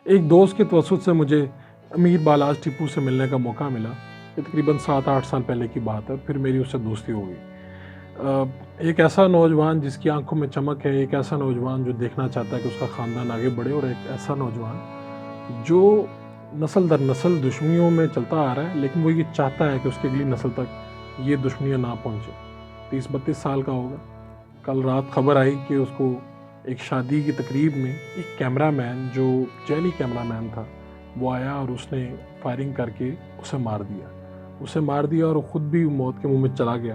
ایک دوست کے توسط سے مجھے امیر بالاج ٹیپو سے ملنے کا موقع ملا. یہ تقریباً 7-8 سال پہلے کی بات ہے. پھر میری اس سے دوستی ہو گئی. ایک ایسا نوجوان جس کی آنکھوں میں چمک ہے، ایک ایسا نوجوان جو دیکھنا چاہتا ہے کہ اس کا خاندان آگے بڑھے، اور ایک ایسا نوجوان جو نسل در نسل دشمنیوں میں چلتا آ رہا ہے، لیکن وہ یہ چاہتا ہے کہ اس کی اگلی نسل تک یہ دشمنیاں نہ پہنچے. 30-32 سال کا ہوگا. کل رات خبر آئی کہ اس کو ایک شادی کی تقریب میں ایک کیمرہ مین جو جعلی کیمرہ مین تھا وہ آیا اور اس نے فائرنگ کر کے اسے مار دیا اور خود بھی موت کے منہ میں چلا گیا.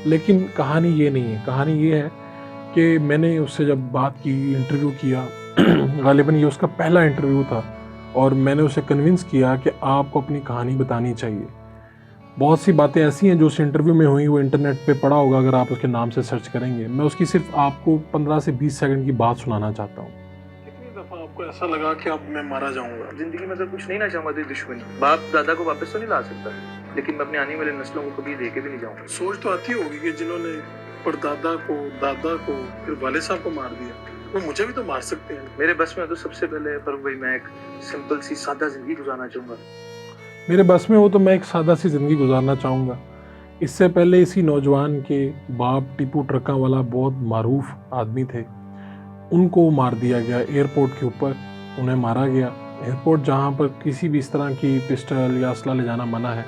لیکن کہانی یہ نہیں ہے. کہانی یہ ہے کہ میں نے اس سے جب بات کی، انٹرویو کیا، غالباً یہ اس کا پہلا انٹرویو تھا، اور میں نے اسے کنونس کیا کہ آپ کو اپنی کہانی بتانی چاہیے. بہت سی باتیں ایسی ہیں جو اس انٹرویو میں ہوئیں، وہ انٹرنیٹ پہ پڑا ہوگا اگر آپ اس کے نام سے سرچ کریں گے. میں اس کی صرف آپ کو 15 سے 20 سیکنڈ کی بات سنانا چاہتا ہوں. کتنی دفعہ آپ کو ایسا لگا کہ اب میں مارا جاؤں گا؟ زندگی میں اگر کچھ نہیں نہ چاہوں گا تو دشمنی. باپ دادا کو واپس تو نہیں لا سکتا، لیکن میں اپنے آنے والے نسلوں کو کبھی دے کے بھی نہیں جاؤں گا. سوچ تو آتی ہوگی کہ جنہوں نے پردادا کو، دادا کو، پھر والد صاحب کو مار دیا، وہ مجھے بھی تو مار سکتے ہیں. میرے بس میں تو سب سے پہلے پر بھائی میں ایک سمپل سی سادہ زندگی گزارنا چاہوں گا. میرے بس میں ہو تو میں ایک سادہ سی زندگی گزارنا چاہوں گا. اس سے پہلے اسی نوجوان کے باپ ٹیپو ٹرکاں والا بہت معروف آدمی تھے، ان کو مار دیا گیا ایئرپورٹ کے اوپر. انہیں مارا گیا ایئرپورٹ جہاں پر کسی بھی اس طرح کی پسٹل یا اسلحہ لے جانا منع ہے.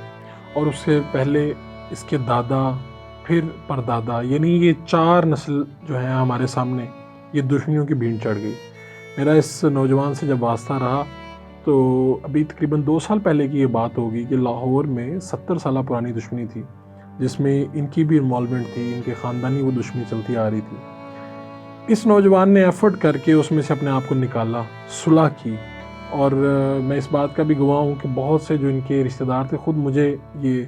اور اس سے پہلے اس کے دادا، پھر پردادا، یعنی یہ 4 نسل جو ہیں ہمارے سامنے، یہ دشمنیوں کی بھیڑ چڑھ گئی. میرا اس نوجوان سے جب واسطہ رہا تو ابھی تقریباً 2 سال پہلے کی یہ بات ہوگی کہ لاہور میں 70 سالہ پرانی دشمنی تھی جس میں ان کی بھی انوالومنٹ تھی، ان کے خاندانی وہ دشمنی چلتی آ رہی تھی. اس نوجوان نے ایفرٹ کر کے اس میں سے اپنے آپ کو نکالا، صلح کی. اور میں اس بات کا بھی گواہ ہوں کہ بہت سے جو ان کے رشتہ دار تھے، خود مجھے یہ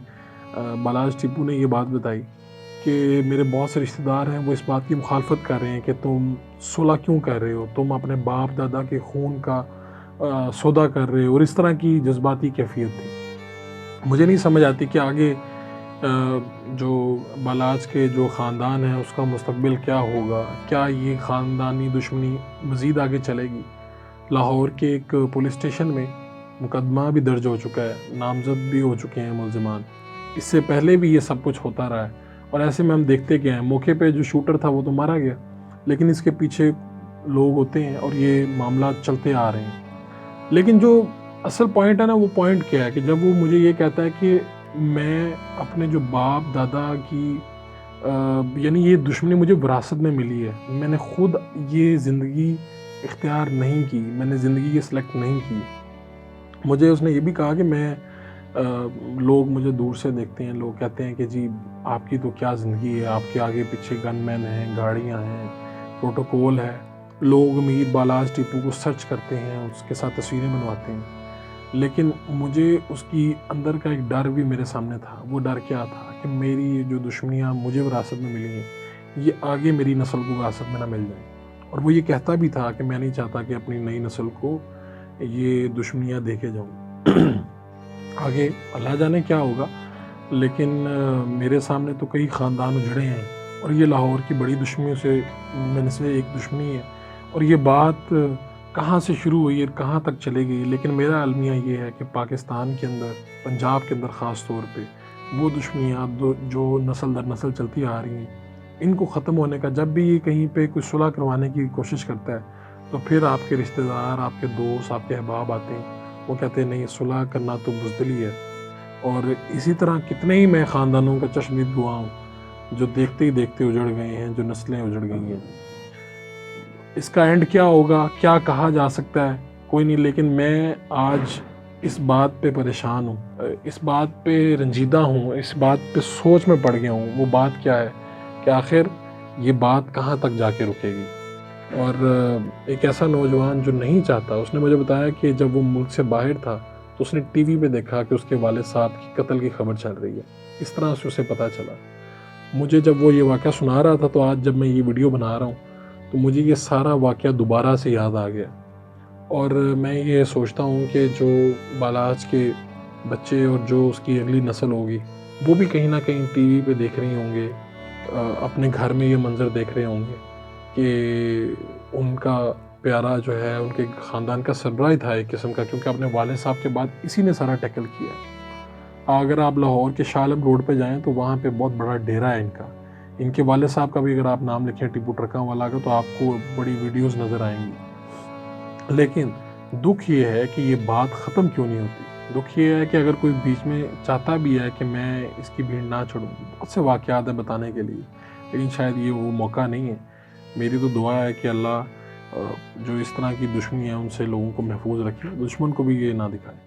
بالاج ٹیپو نے یہ بات بتائی کہ میرے بہت سے رشتہ دار ہیں وہ اس بات کی مخالفت کر رہے ہیں کہ تم صلح کیوں کر رہے ہو، تم اپنے باپ دادا کے خون کا سودا کر رہے ہو، اور اس طرح کی جذباتی کیفیت تھی. مجھے نہیں سمجھ آتی کہ آگے جو بالاج کے جو خاندان ہے اس کا مستقبل کیا ہوگا. کیا یہ خاندانی دشمنی مزید آگے چلے گی؟ لاہور کے ایک پولیس اسٹیشن میں مقدمہ بھی درج ہو چکا ہے، نامزد بھی ہو چکے ہیں ملزمان. اس سے پہلے بھی یہ سب کچھ ہوتا رہا ہے، اور ایسے میں ہم دیکھتے گئے ہیں. موقع پہ جو شوٹر تھا وہ تو مارا گیا، لیکن اس کے پیچھے لوگ ہوتے ہیں اور یہ معاملات چلتے آ رہے ہیں. لیکن جو اصل پوائنٹ ہے نا، وہ پوائنٹ کیا ہے کہ جب وہ مجھے یہ کہتا ہے کہ میں اپنے جو باپ دادا کی یعنی یہ دشمنی مجھے وراثت میں ملی ہے، میں نے خود یہ زندگی اختیار نہیں کی، میں نے زندگی یہ سلیکٹ نہیں کی. مجھے اس نے یہ بھی کہا کہ میں لوگ مجھے دور سے دیکھتے ہیں، لوگ کہتے ہیں کہ جی آپ کی تو کیا زندگی ہے، آپ کے آگے پیچھے گن مین ہیں، گاڑیاں ہیں، پروٹوکول ہے. لوگ امیر بالاج ٹیپو کو سرچ کرتے ہیں، اس کے ساتھ تصویریں بنواتے ہیں. لیکن مجھے اس کی اندر کا ایک ڈر بھی میرے سامنے تھا. وہ ڈر کیا تھا کہ میری یہ جو دشمنیاں مجھے وراثت میں ملی ہیں یہ آگے میری نسل کو وراثت میں نہ مل جائیں. اور وہ یہ کہتا بھی تھا کہ میں نہیں چاہتا کہ اپنی نئی نسل کو یہ دشمنیاں دے کے جاؤں. آگے اللہ جانے کیا ہوگا، لیکن میرے سامنے تو کئی خاندان اجڑے ہیں، اور یہ لاہور کی بڑی دشمنیوں سے میں سے ایک دشمنی ہے. اور یہ بات کہاں سے شروع ہوئی اور کہاں تک چلے گئی، لیکن میرا المیہ یہ ہے کہ پاکستان کے اندر، پنجاب کے اندر خاص طور پہ وہ دشمنیاں جو نسل در نسل چلتی آ رہی ہیں، ان کو ختم ہونے کا جب بھی یہ کہیں پہ کوئی صلح کروانے کی کوشش کرتا ہے تو پھر آپ کے رشتہ دار، آپ کے دوست، آپ کے احباب آتے ہیں، وہ کہتے ہیں نہیں، صلح کرنا تو بزدلی ہے. اور اسی طرح کتنے ہی میں خاندانوں کا چشمدید گواہ ہوں جو دیکھتے ہی دیکھتے اجڑ گئے ہیں، جو نسلیں اجڑ گئی ہیں. اس کا اینڈ کیا ہوگا، کیا کہا جا سکتا ہے، کوئی نہیں. لیکن میں آج اس بات پہ پریشان ہوں، اس بات پہ رنجیدہ ہوں، اس بات پہ سوچ میں پڑ گیا ہوں. وہ بات کیا ہے کہ آخر یہ بات کہاں تک جا کے رکے گی. اور ایک ایسا نوجوان جو نہیں چاہتا، اس نے مجھے بتایا کہ جب وہ ملک سے باہر تھا تو اس نے ٹی وی پہ دیکھا کہ اس کے والد صاحب کی قتل کی خبر چل رہی ہے. اس طرح سے اسے پتہ چلا. مجھے جب وہ یہ واقعہ سنا رہا تھا تو آج جب میں یہ ویڈیو بنا رہا ہوں تو مجھے یہ سارا واقعہ دوبارہ سے یاد آ گیا. اور میں یہ سوچتا ہوں کہ جو بالاج کے بچے اور جو اس کی اگلی نسل ہوگی وہ بھی کہیں نہ کہیں ٹی وی پہ دیکھ رہے ہوں گے، اپنے گھر میں یہ منظر دیکھ رہے ہوں گے کہ ان کا پیارا جو ہے ان کے خاندان کا سربراہ تھا ایک قسم کا، کیونکہ اپنے والد صاحب کے بعد اسی نے سارا ٹیکل کیا. اگر آپ لاہور کے شاہ عالم روڈ پہ جائیں تو وہاں پہ بہت بڑا ڈیرا ہے ان کا. ان کے والد صاحب کا بھی اگر آپ نام لکھیں ٹیپو ٹرکاں والا کا تو آپ کو بڑی ویڈیوز نظر آئیں گی. لیکن دکھ یہ ہے کہ یہ بات ختم کیوں نہیں ہوتی. دکھ یہ ہے کہ اگر کوئی بیچ میں چاہتا بھی ہے کہ میں اس کی بھیڑ نہ چھوڑوں، بہت سے واقعات ہیں بتانے کے لیے، لیکن شاید یہ وہ موقع نہیں ہے. میری تو دعا ہے کہ اللہ جو اس طرح کی دشمنی ہے ان سے لوگوں کو محفوظ رکھے، دشمن کو بھی یہ نہ دکھائے.